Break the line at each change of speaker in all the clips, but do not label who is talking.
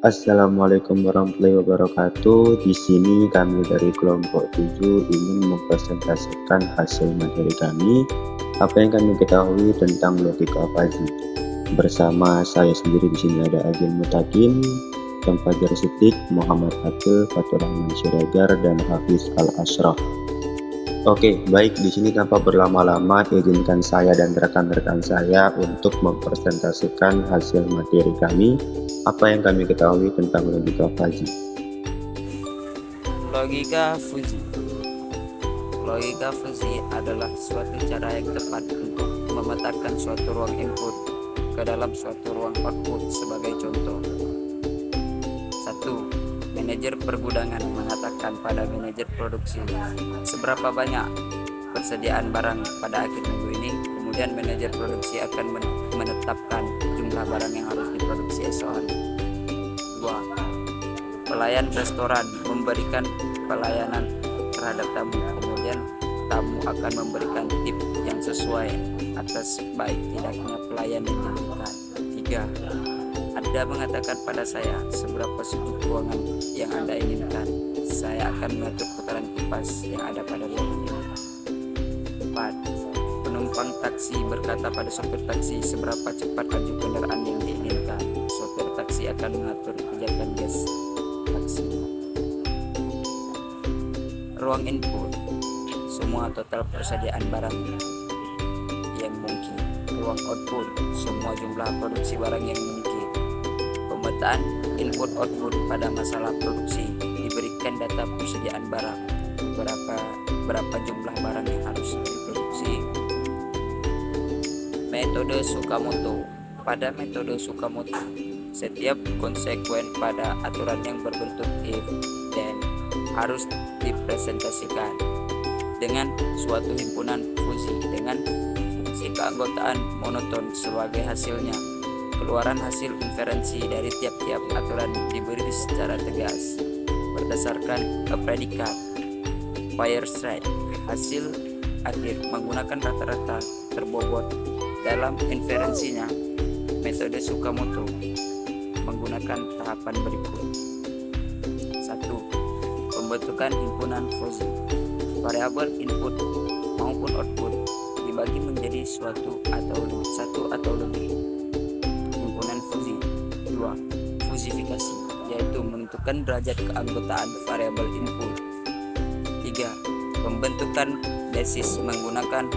Assalamualaikum warahmatullahi wabarakatuh. Di sini kami dari kelompok 7 ingin mempresentasikan hasil materi kami, apa yang kami ketahui tentang logika fuzzy. Bersama saya sendiri di sini ada Agil Mutakin, Yang Fajar Sitik, Muhammad Akil, Fatur Rahman Siregar, dan Hafiz Al-Ashraf. Oke, baik, di sini tanpa berlama-lama izinkan saya dan rekan-rekan saya untuk mempresentasikan hasil materi kami, apa yang kami ketahui tentang logika fuzzy.
Logika fuzzy. Logika fuzzy adalah suatu cara yang tepat untuk memetakan suatu ruang input ke dalam suatu ruang output. Sebagai contoh, 1. Manajer pergudangan mengatakan pada manajer produksi seberapa banyak persediaan barang pada akhir minggu ini. Kemudian manajer produksi akan menetapkan jumlah barang yang harus diproduksi esok hari. 2. Pelayan restoran memberikan pelayanan terhadap tamu. Kemudian tamu akan memberikan tip yang sesuai atas baik tidaknya pelayan yang diberikan. 3. Anda mengatakan pada saya seberapa sejuk ruangan yang Anda inginkan. Saya akan mengatur putaran kipas yang ada pada ruangan ini. 4. Penumpang taksi berkata pada sopir taksi seberapa cepat laju kendaraan yang diinginkan. Sopir taksi akan mengatur pijakan gas taksi. Ruang input, semua total persediaan barang yang mungkin. Ruang output, semua jumlah produksi barang yang mungkin. Pemetaan input output pada masalah produksi, diberikan data persediaan barang, berapa jumlah barang yang harus diproduksi. Metode Tsukamoto. Pada metode Tsukamoto, setiap konsekuen pada aturan yang berbentuk if then harus dipresentasikan dengan suatu himpunan fuzzy dengan fungsi keanggotaan monoton sebagai hasilnya. Keluaran hasil inferensi dari tiap-tiap aturan diberi secara tegas berdasarkan predikat Weierstrass. Hasil akhir menggunakan rata-rata terbobot dalam inferensinya. Metode Tsukamoto menggunakan tahapan berikut. 1. Pembentukan himpunan fuzzy. Variabel input maupun output dibagi menjadi satu atau lebih himpunan fuzzy. 2. Fuzifikasi, yaitu menentukan derajat keanggotaan variabel input. 3. Pembentukan basis menggunakan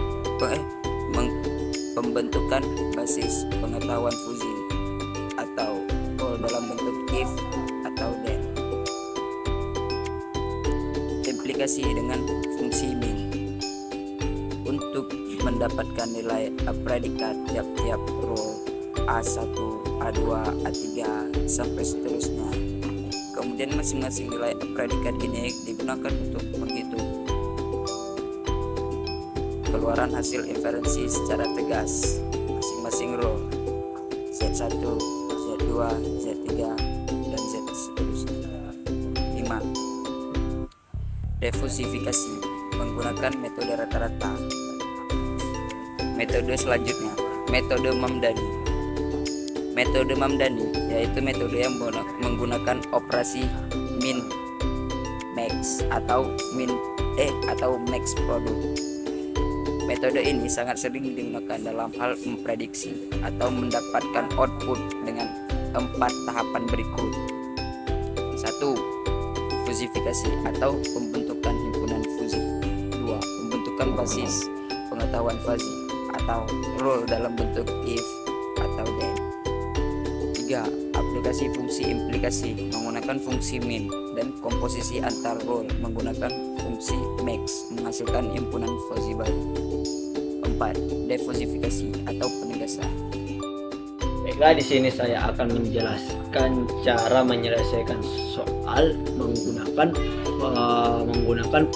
pembentukan basis pengetahuan fuzzy atau dalam bentuk if atau then. Implikasi dengan fungsi min untuk mendapatkan nilai predikat tiap-tiap row A1, A2, A3 sampai seterusnya. Kemudian masing-masing nilai predikat ini digunakan untuk menghitung keluaran hasil inferensi secara tegas. Masing-masing row Z1, Z2, Z3 dan Z seterusnya. 5. Defusifikasi menggunakan metode rata-rata. Metode selanjutnya, metode Mamdani. Metode Mamdani yaitu metode yang menggunakan operasi min max atau max product. Metode ini sangat sering digunakan dalam hal memprediksi atau mendapatkan output dengan 4 tahapan berikut. 1. Fuzifikasi atau pembentukan himpunan fuzzy. 2. Pembentukan basis pengetahuan fuzzy atau rule dalam bentuk if atau then. 3. Aplikasi fungsi implikasi menggunakan fungsi min dan komposisi antar rule menggunakan fungsi max menghasilkan himpunan fuzzy baru. 4. Defusifikasi atau penegasan.
Baiklah, di sini saya akan menjelaskan cara menyelesaikan soal menggunakan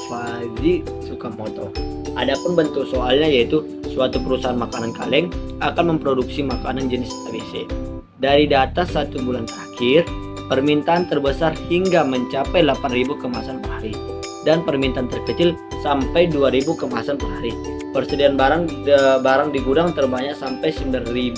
fuzzy Tsukamoto. Adapun bentuk soalnya yaitu suatu perusahaan makanan kaleng akan memproduksi makanan jenis ABC. Dari data 1 bulan terakhir, permintaan terbesar hingga mencapai 8.000 kemasan per hari dan permintaan terkecil sampai 2.000 kemasan per hari. Persediaan barang di gudang terbanyak sampai 900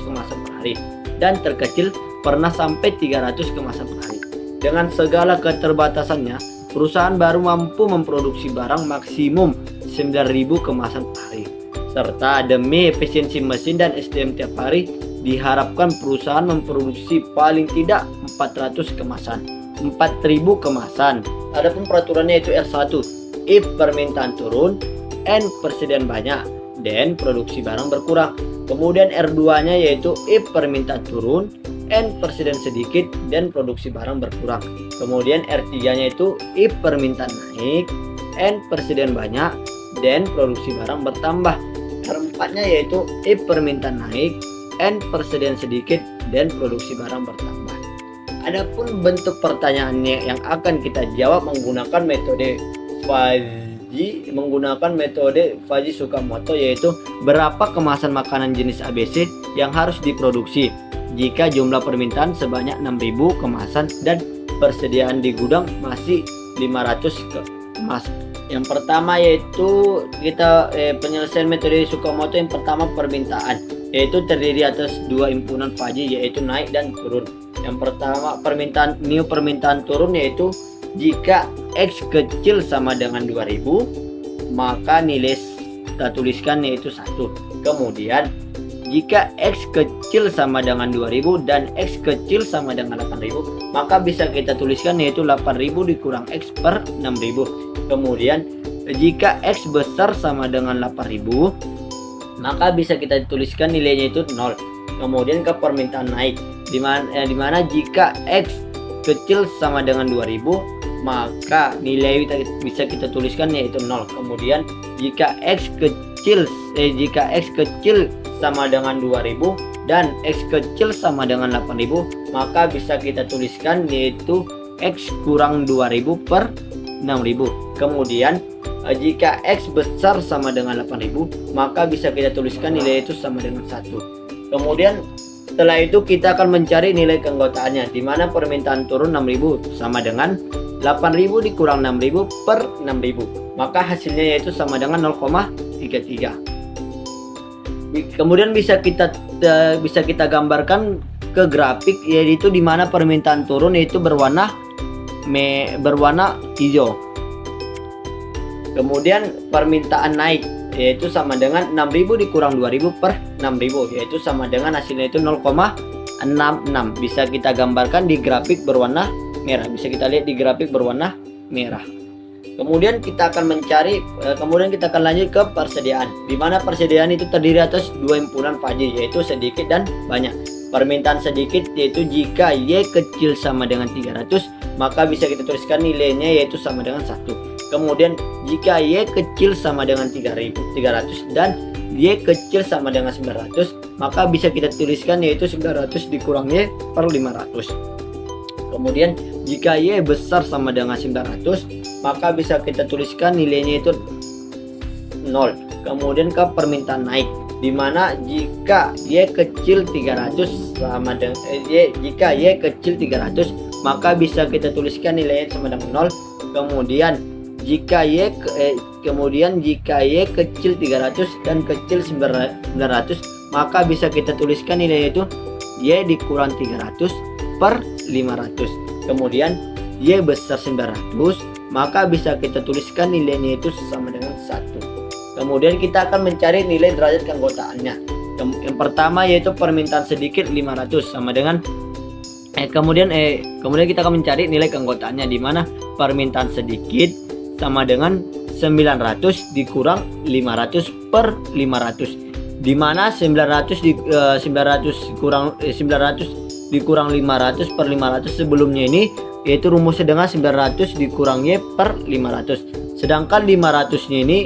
kemasan per hari dan terkecil pernah sampai 300 kemasan per hari. Dengan segala keterbatasannya, perusahaan baru mampu memproduksi barang maksimum 9.000 kemasan per hari. Serta demi efisiensi mesin dan SDM tiap hari, diharapkan perusahaan memproduksi paling tidak 400 kemasan, 4.000 kemasan. Adapun peraturannya yaitu R1, if permintaan turun, N persediaan banyak, dan produksi barang berkurang. Kemudian R2-nya yaitu if permintaan turun, N persediaan sedikit, dan produksi barang berkurang. Kemudian R3-nya itu if permintaan naik, N persediaan banyak, dan produksi barang bertambah. R4-nya yaitu if permintaan naik, N persediaan sedikit, dan produksi barang bertambah. Adapun bentuk pertanyaannya yang akan kita jawab menggunakan metode Fujii Tsukamoto, yaitu berapa kemasan makanan jenis ABC yang harus diproduksi jika jumlah permintaan sebanyak 6.000 kemasan dan persediaan di gudang masih 500 kemasan. Yang pertama yaitu penyelesaian metode Tsukamoto. Yang pertama permintaan, yaitu terdiri atas dua himpunan Fujii, yaitu naik dan turun. Yang pertama permintaan turun, yaitu jika X kecil sama dengan 2000, maka nilai kita tuliskan yaitu 1. Kemudian jika X kecil sama dengan 2000 dan X kecil sama dengan 8000, maka bisa kita tuliskan yaitu 8000 dikurang X per 6000. Kemudian jika X besar sama dengan 8000, maka bisa kita tuliskan nilainya itu 0. Kemudian ke permintaan naik, dimana jika X kecil sama dengan 2000, maka nilai bisa kita tuliskan yaitu 0. Kemudian jika X kecil sama dengan 2000 dan X kecil sama dengan 8000, maka bisa kita tuliskan yaitu X kurang 2000 per 6000. Kemudian jika X besar sama dengan 8000, maka bisa kita tuliskan nilai itu sama dengan 1. Kemudian setelah itu kita akan mencari nilai keanggotaannya, di mana permintaan turun 6000 sama dengan 8000 dikurang 6000 per 6000, maka hasilnya yaitu sama dengan 0,33. Kemudian bisa kita gambarkan ke grafik, yaitu di mana permintaan turun yaitu berwarna hijau. Kemudian permintaan naik yaitu sama dengan 6000 dikurang 2000 per 6000, yaitu sama dengan hasilnya itu 0,66. Bisa kita gambarkan di grafik berwarna merah, bisa kita lihat di grafik berwarna merah. Kemudian kita akan lanjut ke persediaan, di mana persediaan itu terdiri atas dua himpunan Fujii, yaitu sedikit dan banyak. Permintaan sedikit yaitu jika Y kecil sama dengan 300, maka bisa kita tuliskan nilainya yaitu sama dengan 1. Kemudian jika Y kecil sama dengan 300 dan Y kecil sama dengan 900, maka bisa kita tuliskan yaitu 900 dikurang Y per 500. Kemudian jika Y besar sama dengan 900, maka bisa kita tuliskan nilainya itu 0. Kemudian ke permintaan naik, dimana jika Y kecil 300 sama dengan jika Y kecil 300, maka bisa kita tuliskan nilainya sama dengan 0. Kemudian jika Y kecil 300 dan kecil 900, maka bisa kita tuliskan nilainya itu Y dikurang 300 per 500. Kemudian Y besar 900, maka bisa kita tuliskan nilainya itu sama dengan 1. Kemudian kita akan mencari nilai derajat keanggotaannya. Yang pertama yaitu permintaan sedikit 500 sama dengan kemudian kita akan mencari nilai keanggotaannya, di mana permintaan sedikit sama dengan 900 dikurang 500 per 500, di mana 900 dikurang 500 per 500 sebelumnya ini yaitu rumusnya dengan 900 dikurang Y per 500. Sedangkan 500 nya ini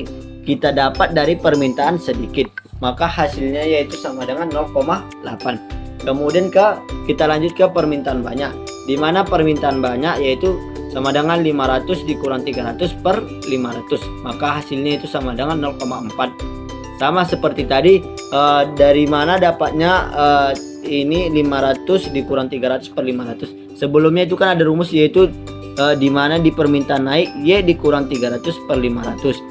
kita dapat dari permintaan sedikit, maka hasilnya yaitu sama dengan 0,8. Kemudian kita lanjut ke permintaan banyak, di mana permintaan banyak yaitu sama dengan 500 dikurang 300 per 500, maka hasilnya itu sama dengan 0,4. Sama seperti tadi, dari mana dapatnya ini 500 dikurang 300 per 500. Sebelumnya itu kan ada rumus, yaitu di mana di permintaan naik Y dikurang 300 per 500.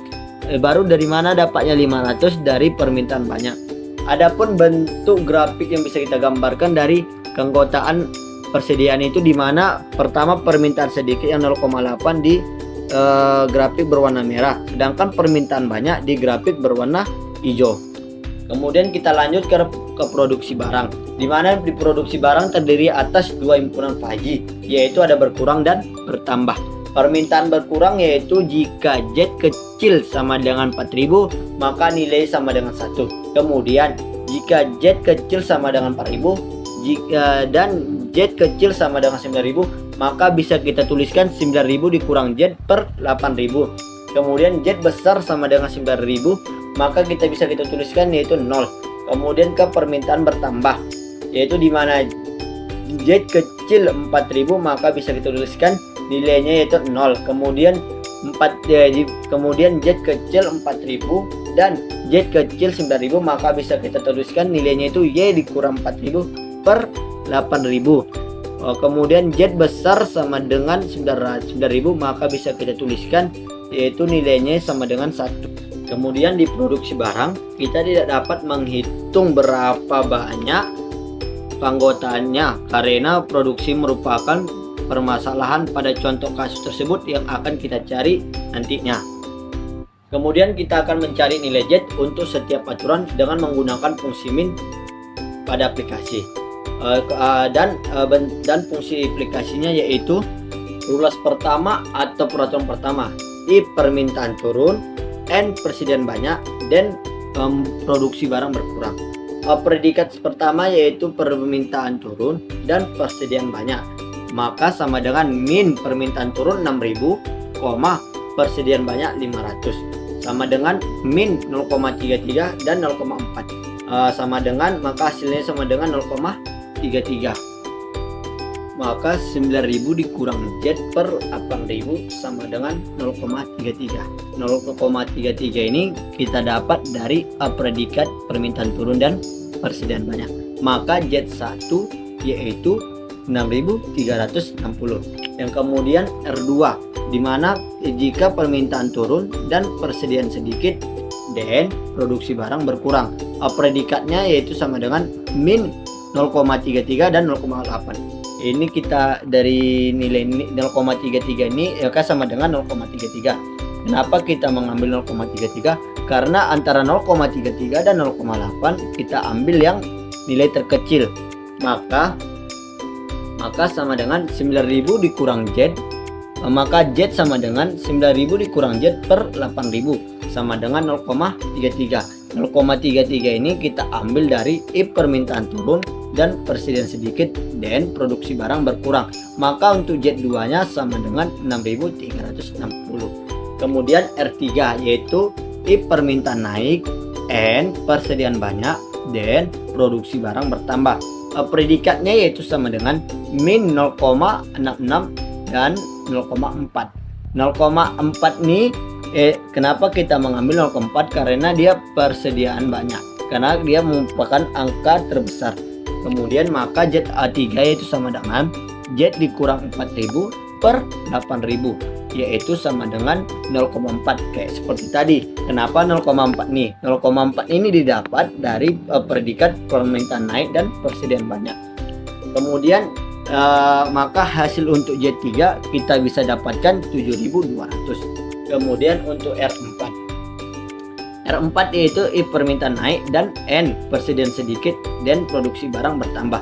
Baru dari mana dapatnya 500 dari permintaan banyak. Adapun bentuk grafik yang bisa kita gambarkan dari keanggotaan persediaan itu di mana pertama permintaan sedikit yang 0,8 di grafik berwarna merah, sedangkan permintaan banyak di grafik berwarna hijau. Kemudian kita lanjut ke produksi barang, di mana di produksi barang terdiri atas dua himpunan faji, yaitu ada berkurang dan bertambah. Permintaan berkurang yaitu jika Z kecil sama dengan 4000 maka nilai sama dengan 1. Kemudian jika Z kecil sama dengan 4000 dan Z kecil sama dengan 9000 maka bisa kita tuliskan 9000 dikurang Z per 8000. Kemudian Z besar sama dengan 9000 maka kita bisa tuliskan yaitu 0. Kemudian ke permintaan bertambah, yaitu di mana Z kecil 4000 maka bisa kita tuliskan nilainya yaitu 0. Kemudian kemudian Z kecil 4000 dan Z kecil 9000 maka bisa kita tuliskan nilainya itu Y dikurang 4000 per 8000. Kemudian Z besar sama dengan 9000 maka bisa kita tuliskan yaitu nilainya sama dengan 1. Kemudian di produksi barang kita tidak dapat menghitung berapa banyak keanggotaannya karena produksi merupakan permasalahan pada contoh kasus tersebut yang akan kita cari nantinya. Kemudian kita akan mencari nilai Z untuk setiap aturan dengan menggunakan fungsi min pada aplikasi. Dan fungsi aplikasinya yaitu rules pertama atau peraturan pertama, if permintaan turun, and persediaan banyak, dan produksi barang berkurang. Predikat pertama yaitu permintaan turun dan persediaan banyak, maka sama dengan min permintaan turun 6000, persediaan banyak 500, sama dengan min 0,33 dan 0,4, sama dengan maka hasilnya sama dengan 0,33. Maka 9000 dikurang Z per 8000 sama dengan 0,33. 0,33 ini kita dapat dari predikat permintaan turun dan persediaan banyak. Maka Z1 yaitu 6360. Yang kemudian R2 di mana jika permintaan turun dan persediaan sedikit dan produksi barang berkurang. Predikatnya yaitu sama dengan min 0,33 dan 0,8. Ini kita dari nilai 0,33 ini ya sama dengan 0,33. Kenapa kita mengambil 0,33? Karena antara 0,33 dan 0,8 kita ambil yang nilai terkecil. Maka sama dengan 9000 dikurang Z, maka Z sama dengan 9000 dikurang Z per 8000 sama dengan 0,33. 0,33 ini kita ambil dari if permintaan turun dan persediaan sedikit dan produksi barang berkurang. Maka untuk Z2 nya sama dengan 6360. Kemudian R3 yaitu if permintaan naik and persediaan banyak dan produksi barang bertambah. Predikatnya yaitu sama dengan min 0,66 dan 0,4. 0,4 ini kenapa kita mengambil 0,4? Karena dia persediaan banyak, karena dia merupakan angka terbesar. Kemudian maka Z3 yaitu sama dengan Z dikurang 4000 per 8000 yaitu sama dengan 0,4 kayak seperti tadi. Kenapa 0,4 nih? 0,4 ini didapat dari predikat permintaan naik dan persediaan banyak. Kemudian maka hasil untuk Z3 kita bisa dapatkan 7200. Kemudian untuk R4 yaitu if permintaan naik dan N persediaan sedikit dan produksi barang bertambah.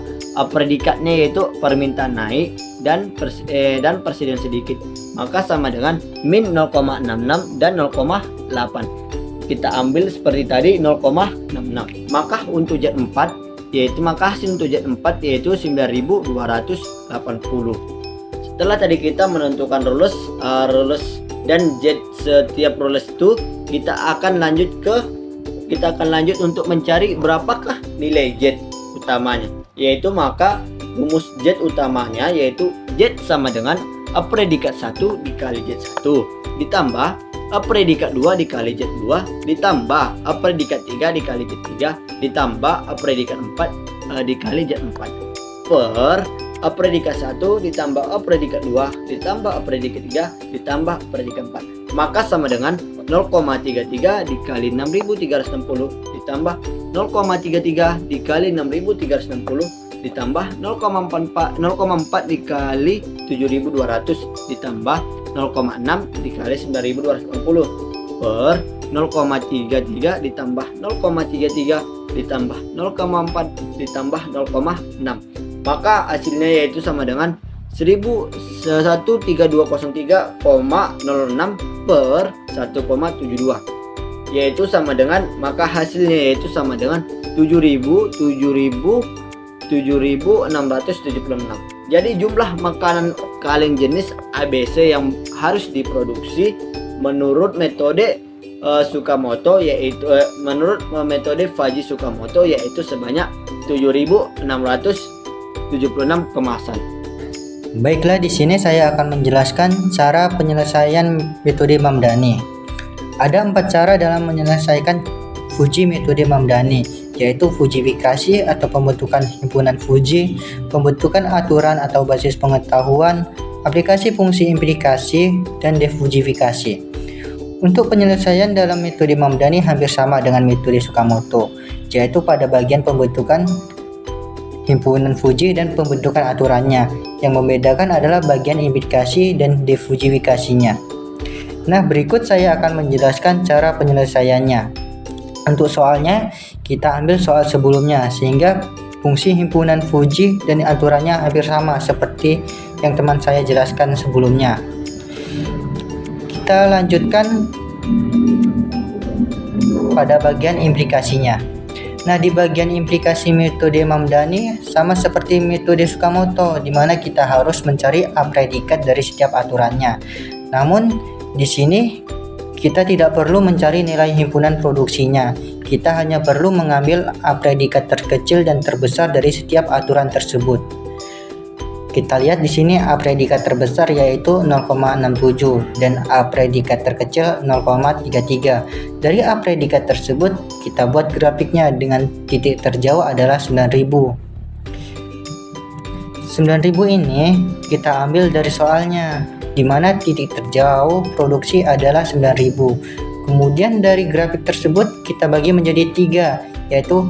Predikatnya yaitu permintaan naik dan persediaan sedikit, maka sama dengan min 0,66 dan 0,8. Kita ambil seperti tadi 0,66. Maka untuk Z4 yaitu maka hasil untuk Z4 yaitu 9280. Setelah tadi kita menentukan rules dan Z setiap rules itu kita akan lanjut untuk mencari berapakah nilai Z utamanya, yaitu maka rumus Z utamanya yaitu Z sama dengan predikat 1 dikali Z1 ditambah predikat 2 dikali Z2 ditambah predikat 3 dikali Z3 ditambah predikat 4 dikali Z4 per predikat 1 ditambah predikat 2 ditambah predikat 3 ditambah predikat 4, maka sama dengan 0,33 dikali 6360 ditambah 0,33 dikali 6360 ditambah 0,4 dikali 7.200 ditambah 0,6 dikali 9.280 per 0,33 ditambah 0,33 ditambah 0,4 ditambah 0,6. Maka hasilnya yaitu sama dengan 13203,06 per 1,72, yaitu sama dengan, maka hasilnya yaitu sama dengan 7.676. Jadi jumlah makanan kaleng jenis ABC yang harus diproduksi menurut metode Tsukamoto yaitu menurut metode Fujii Tsukamoto yaitu sebanyak 7.676 kemasan.
Baiklah, di sini saya akan menjelaskan cara penyelesaian metode Mamdani. Ada 4 cara dalam menyelesaikan Fujii metode Mamdani, yaitu fujifikasi atau pembentukan himpunan Fujii, pembentukan aturan atau basis pengetahuan, aplikasi fungsi implikasi, dan defujifikasi. Untuk penyelesaian dalam metode Mamdani hampir sama dengan metode Tsukamoto, yaitu pada bagian pembentukan himpunan Fujii dan pembentukan aturannya. Yang membedakan adalah bagian implikasi dan defujifikasinya. Nah, berikut saya akan menjelaskan cara penyelesaiannya. Untuk soalnya, kita ambil soal sebelumnya, sehingga fungsi himpunan Fujii dan aturannya hampir sama seperti yang teman saya jelaskan sebelumnya. Kita lanjutkan pada bagian implikasinya. Nah, di bagian implikasi metode Mamdani sama seperti metode Tsukamoto, di mana kita harus mencari A predikat dari setiap aturannya. Namun di sini kita tidak perlu mencari nilai himpunan produksinya. Kita hanya perlu mengambil A predikat terkecil dan terbesar dari setiap aturan tersebut. Kita lihat di sini A predikat terbesar yaitu 0,67 dan A predikat terkecil 0,33. Dari A predikat tersebut kita buat grafiknya dengan titik terjauh adalah 9.000. 9.000 ini kita ambil dari soalnya, di mana titik terjauh produksi adalah 9.000. Kemudian dari grafik tersebut kita bagi menjadi 3, yaitu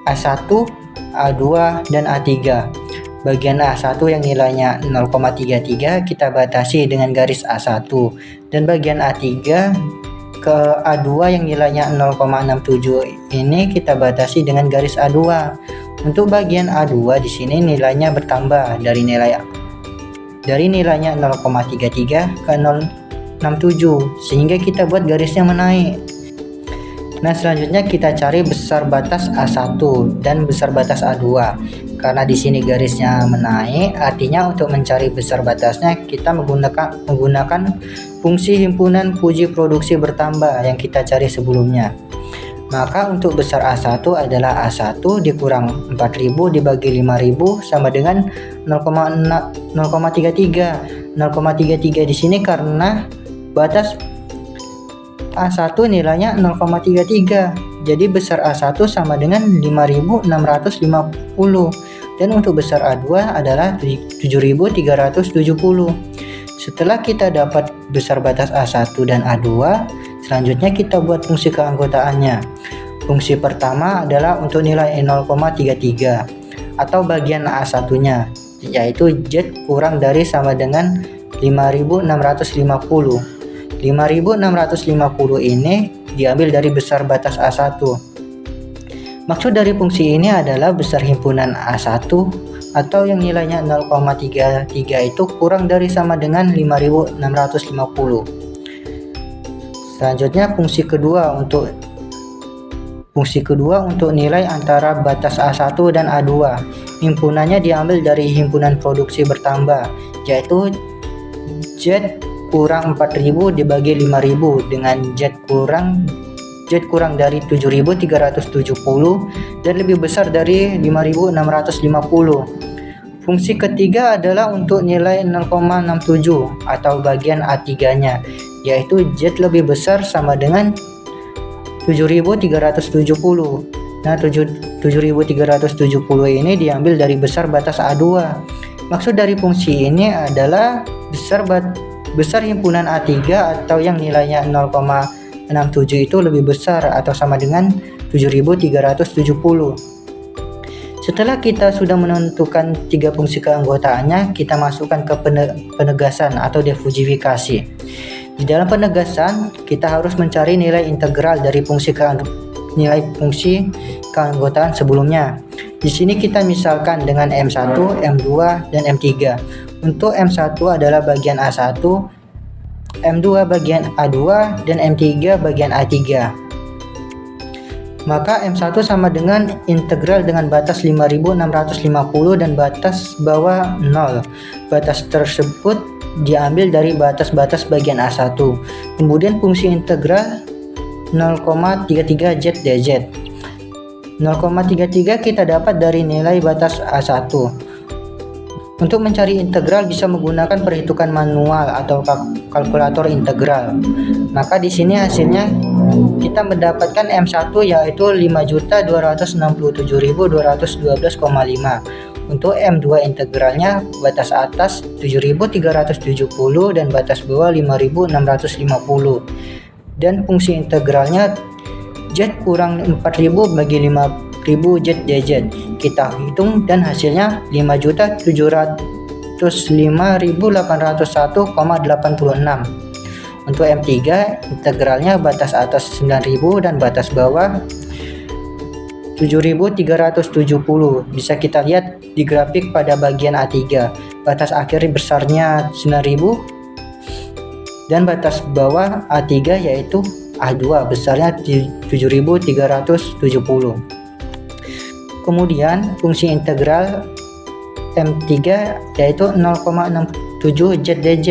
A1, A2, dan A3. Bagian A1 yang nilainya 0,33 kita batasi dengan garis A1, dan bagian A3 ke A2 yang nilainya 0,67 ini kita batasi dengan garis A2. Untuk bagian A2 di sini nilainya bertambah dari nilainya 0,33 ke 0,67, sehingga kita buat garisnya menaik. Nah, selanjutnya kita cari besar batas A1 dan besar batas A2. Karena di sini garisnya menaik, artinya untuk mencari besar batasnya kita menggunakan fungsi himpunan Fujii produksi bertambah yang kita cari sebelumnya. Maka untuk besar A1 adalah A1 dikurang 4.000 dibagi 5.000 sama dengan 0,33. 0,33 di sini karena batas A1 nilainya 0,33. Jadi besar A1 sama dengan 5.650 dan untuk besar A2 adalah 7.370. Setelah kita dapat besar batas A1 dan A2, selanjutnya kita buat fungsi keanggotaannya. Fungsi pertama adalah untuk nilai 0,33 atau bagian A1-nya, yaitu Z kurang dari sama dengan 5.650. 5.650 ini diambil dari besar batas A1. Maksud dari fungsi ini adalah besar himpunan A1 atau yang nilainya 0,33 itu kurang dari sama dengan 5.650. Selanjutnya fungsi kedua untuk nilai antara batas A1 dan A2. Himpunannya diambil dari himpunan produksi bertambah, yaitu Z kurang 4.000 dibagi 5.000 dengan Z kurang dari 7.370 dan lebih besar dari 5.650. Fungsi ketiga adalah untuk nilai 0,67 atau bagian A3-nya, yaitu Z lebih besar sama dengan 7.370. Nah, 7.370 ini diambil dari besar batas A2. Maksud dari fungsi ini adalah besar himpunan A3 atau yang nilainya 0,67 itu lebih besar atau sama dengan 7.370. Setelah kita sudah menentukan 3 fungsi keanggotaannya, kita masukkan ke penegasan atau defujifikasi. Di dalam penegasan, kita harus mencari nilai integral dari nilai fungsi keanggotaan sebelumnya. Di sini kita misalkan dengan M1, M2, dan M3. Untuk M1 adalah bagian A1, M2 bagian A2, dan M3 bagian A3. Maka M1 sama dengan integral dengan batas 5650 dan batas bawah 0. Batas tersebut diambil dari batas-batas bagian A1. Kemudian fungsi integral 0,33 Z dz. 0,33 kita dapat dari nilai batas A1. Untuk mencari integral bisa menggunakan perhitungan manual atau kalkulator integral. Maka di sini hasilnya kita mendapatkan M1 yaitu 5.267.212,5. Untuk M2 integralnya batas atas 7.370 dan batas bawah 5.650. Dan fungsi integralnya Z kurang 4.000 bagi 5.000 Z dz. Kita hitung dan hasilnya 5.705.801,86. Untuk M3 integralnya batas atas 9.000 dan batas bawah 7.370. Bisa kita lihat di grafik pada bagian A3. Batas akhir besarnya 9.000 dan batas bawah A3 yaitu A2 besarnya 7.370. Kemudian fungsi integral M3 yaitu 0,67 Z dz.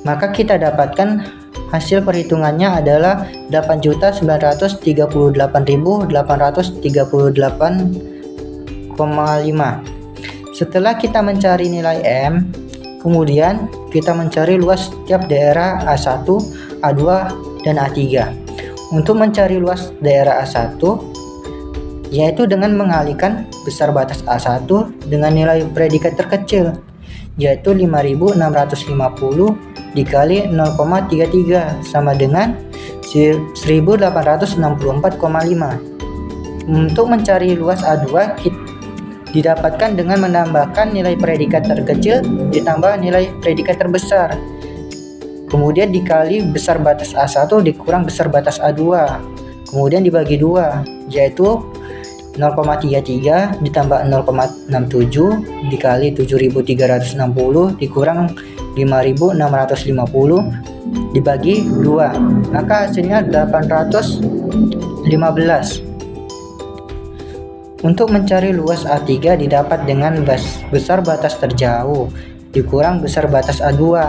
Maka kita dapatkan hasil perhitungannya adalah 8.938.838,5. Setelah kita mencari nilai M, kemudian kita mencari luas setiap daerah A1, A2, dan A3. Untuk mencari luas daerah A1 yaitu dengan mengalihkan besar batas A1 dengan nilai predikat terkecil yaitu 5.650 dikali 0,33 sama dengan 1864,5. Untuk mencari luas A2 didapatkan dengan menambahkan nilai predikat terkecil ditambah nilai predikat terbesar. Kemudian dikali besar batas A1 dikurang besar batas A2. Kemudian dibagi 2 yaitu 0,33 ditambah 0,67 dikali 7.360 dikurang 5.650 dibagi 2, maka hasilnya 815. Untuk mencari luas A3 didapat dengan besar batas terjauh dikurang besar batas A2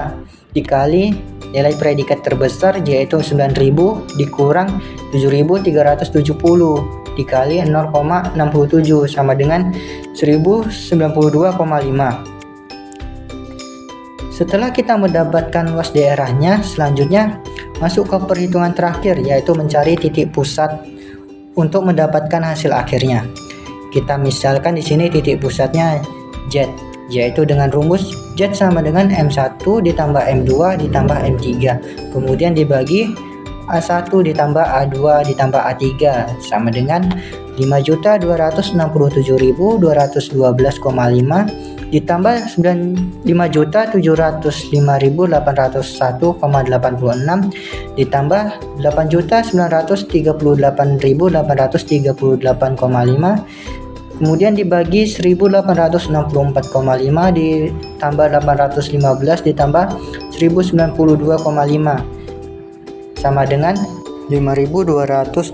dikali nilai predikat terbesar yaitu 9.000 dikurang 7.370 dikali 0,67 sama dengan 1092,5. Setelah kita mendapatkan luas daerahnya, selanjutnya masuk ke perhitungan terakhir yaitu mencari titik pusat untuk mendapatkan hasil akhirnya. Kita misalkan di sini titik pusatnya Z, yaitu dengan rumus Z sama dengan M1 ditambah M2 ditambah M3, kemudian dibagi A1 ditambah A2 ditambah A3 sama dengan 5.267.212,5 ditambah 5.705.801,86 ditambah 8.938.838,5 kemudian dibagi 1.864,5 ditambah 815 ditambah 1.092,5 sama dengan 5.278,8.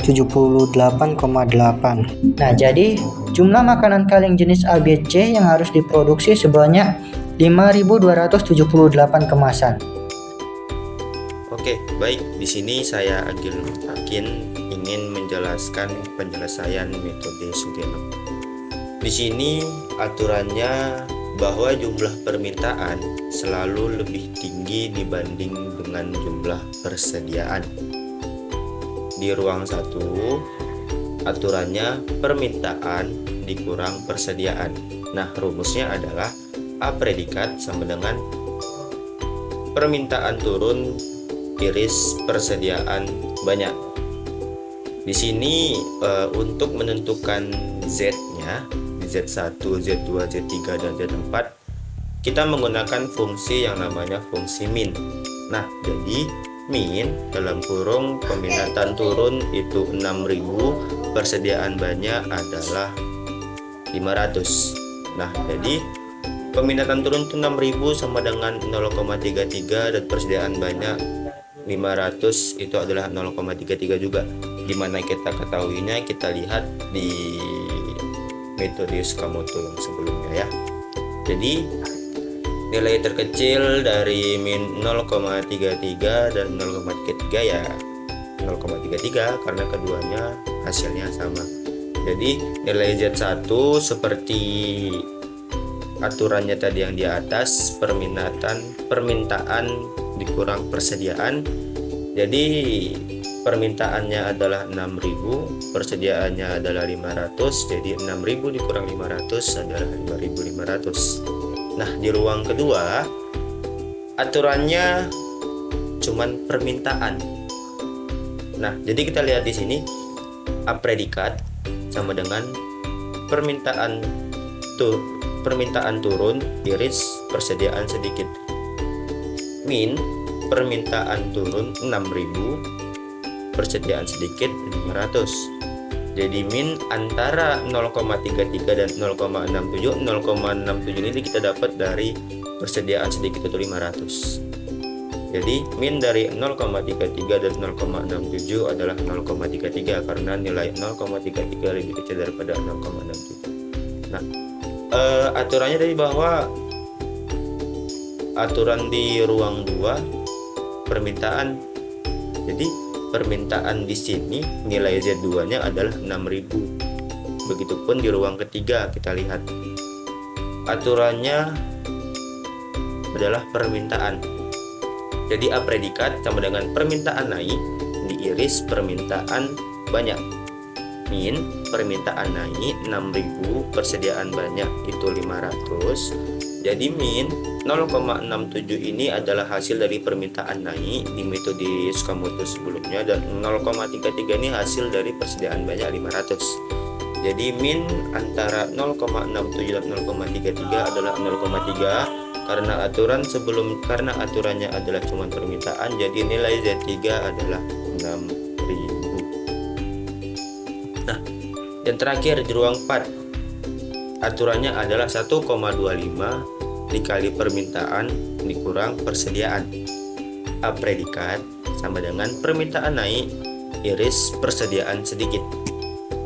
Nah, jadi jumlah makanan kaleng jenis ABC yang harus diproduksi sebanyak 5.278 kemasan.
Oke, baik. Di sini saya Agil Akin ingin menjelaskan penyelesaian metode Sugeno. Di sini aturannya bahwa jumlah permintaan selalu lebih tinggi dibanding dengan jumlah persediaan. Di ruang 1, aturannya permintaan dikurang persediaan. Nah, rumusnya adalah A predikat sama dengan permintaan turun iris persediaan banyak. Di sini untuk menentukan Z-nya Z1, Z2, Z3, dan Z4, kita menggunakan fungsi yang namanya fungsi min. Nah, jadi min dalam kurung peminatan turun itu 6.000, persediaan banyak adalah 500. Nah, jadi peminatan turun itu 6.000 sama dengan 0,33 dan persediaan banyak 500 itu adalah 0,33 juga. Dimana kita ketahuinya, kita lihat di metode Tsukamoto yang sebelumnya ya. Jadi nilai terkecil dari min 0,33 dan 0,33 ya 0,33 karena keduanya hasilnya sama. Jadi nilai Z1 seperti aturannya tadi yang di atas, permintaan dikurang persediaan. Jadi permintaannya adalah 6.000, persediaannya adalah 500, jadi 6.000 dikurang 500 adalah 5.500. Nah, di ruang kedua aturannya cuman permintaan. Nah, jadi kita lihat di sini A predikat sama dengan permintaan turun iris persediaan sedikit. Min permintaan turun 6.000, persediaan sedikit 500. Jadi min antara 0,33 dan 0,67. 0,67 ini kita dapat dari persediaan sedikit itu 500. Jadi min dari 0,33 dan 0,67 adalah 0,33 karena nilai 0,33 lebih kecil daripada 0,67. Nah, aturannya dari bahwa aturan di ruang 2 permintaan. Jadi permintaan di sini nilai Z2-nya adalah 6.000. Begitupun di ruang ketiga kita lihat aturannya adalah permintaan. Jadi A predikat sama dengan permintaan naik diiris permintaan banyak. Min permintaan naik 6.000, persediaan banyak itu 500. Jadi min 0,67 ini adalah hasil dari permintaan naik di metode Tsukamoto sebelumnya, dan 0,33 ini hasil dari persediaan banyak 500. Jadi min antara 0,67 dan 0,33 adalah 0,3 karena aturannya adalah cuma permintaan, jadi nilai Z3 adalah 6.000. Nah, yang terakhir di ruang 4 aturannya adalah 1,25 dikali permintaan dikurang persediaan. A predikat sama dengan permintaan naik iris persediaan sedikit.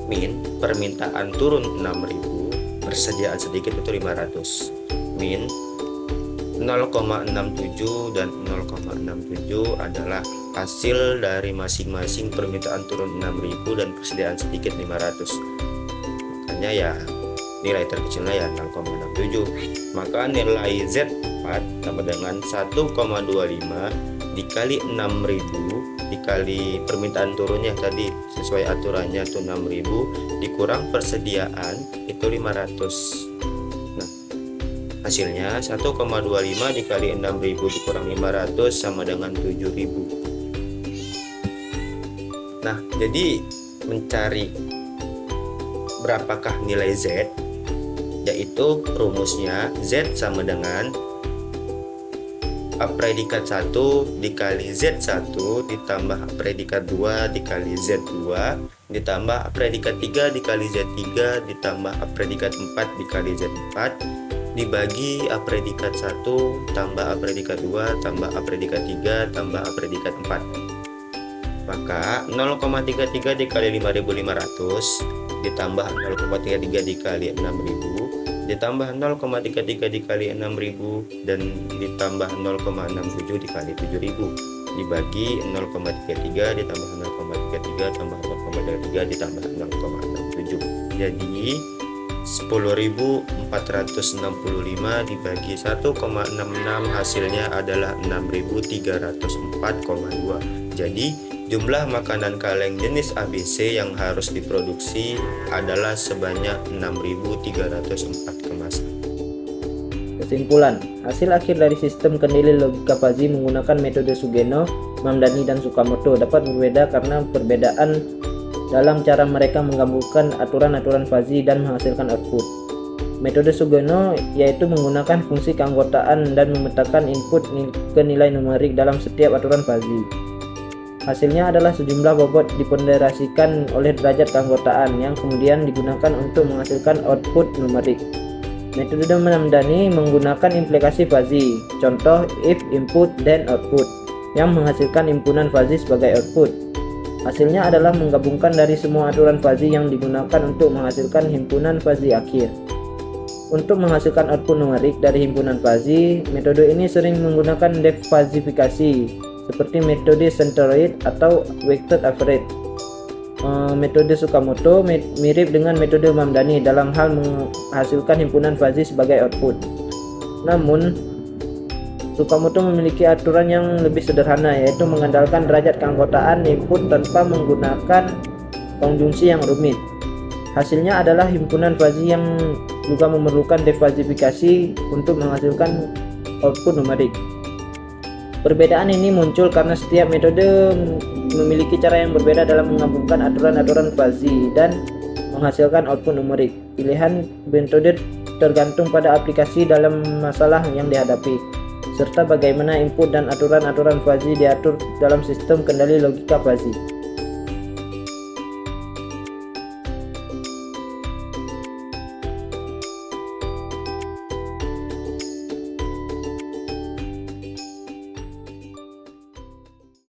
Min permintaan turun 6.000, persediaan sedikit itu 500. Min 0,67 dan 0,67 adalah hasil dari masing-masing permintaan turun 6.000 dan persediaan sedikit 500. Makanya ya nilai terkecilnya ya 0,67. Maka nilai Z4 sama dengan 1,25 dikali 6.000 dikali permintaan turunnya tadi sesuai aturannya tuh 6.000 dikurang persediaan itu 500. Nah, hasilnya 1,25 dikali 6.000 dikurang 500 sama dengan 7.000. Nah, jadi mencari berapakah nilai Z, yaitu rumusnya Z sama dengan A predikat 1 dikali Z1 ditambah A predikat 2 dikali Z2 ditambah A predikat 3 dikali Z3 ditambah A predikat 4 dikali Z4 dibagi A predikat 1 tambah A predikat 2 tambah A predikat 3 tambah A predikat 4. Maka 0,33 dikali 5.500 ditambah 0,33 dikali 6.000 ditambah 0,33 dikali 6.000 dan ditambah 0,67 dikali 7.000 dibagi 0,33 ditambah 0,33 tambah 0,33 ditambah 0,67. Jadi 10.465 dibagi 1,66 hasilnya adalah 6.304,2. Jadi jumlah makanan kaleng jenis ABC yang harus diproduksi adalah sebanyak 6.304 kemasan.
Kesimpulan, hasil akhir dari sistem kendali logika fuzzy menggunakan metode Sugeno, Mamdani, dan Tsukamoto dapat berbeda karena perbedaan dalam cara mereka menggabungkan aturan-aturan fuzzy dan menghasilkan output. Metode Sugeno yaitu menggunakan fungsi keanggotaan dan memetakan input ke nilai numerik dalam setiap aturan fuzzy. Hasilnya adalah sejumlah bobot diponderasikan oleh derajat keanggotaan yang kemudian digunakan untuk menghasilkan output numerik. Metode Mamdani menggunakan implikasi fuzzy, contoh if input then output, yang menghasilkan himpunan fuzzy sebagai output. Hasilnya adalah menggabungkan dari semua aturan fuzzy yang digunakan untuk menghasilkan himpunan fuzzy akhir. Untuk menghasilkan output numerik dari himpunan fuzzy, metode ini sering menggunakan defuzzifikasi seperti metode centroid atau weighted average. Metode Tsukamoto mirip dengan metode Mamdani dalam hal menghasilkan himpunan fuzzy sebagai output. Namun, Tsukamoto memiliki aturan yang lebih sederhana, yaitu mengandalkan derajat keanggotaan input tanpa menggunakan konjungsi yang rumit. Hasilnya adalah himpunan fuzzy yang juga memerlukan defuzzifikasi untuk menghasilkan output numerik. Perbedaan ini muncul karena setiap metode memiliki cara yang berbeda dalam menggabungkan aturan-aturan fuzzy dan menghasilkan output numerik. Pilihan metode tergantung pada aplikasi dalam masalah yang dihadapi, serta bagaimana input dan aturan-aturan fuzzy diatur dalam sistem kendali logika fuzzy.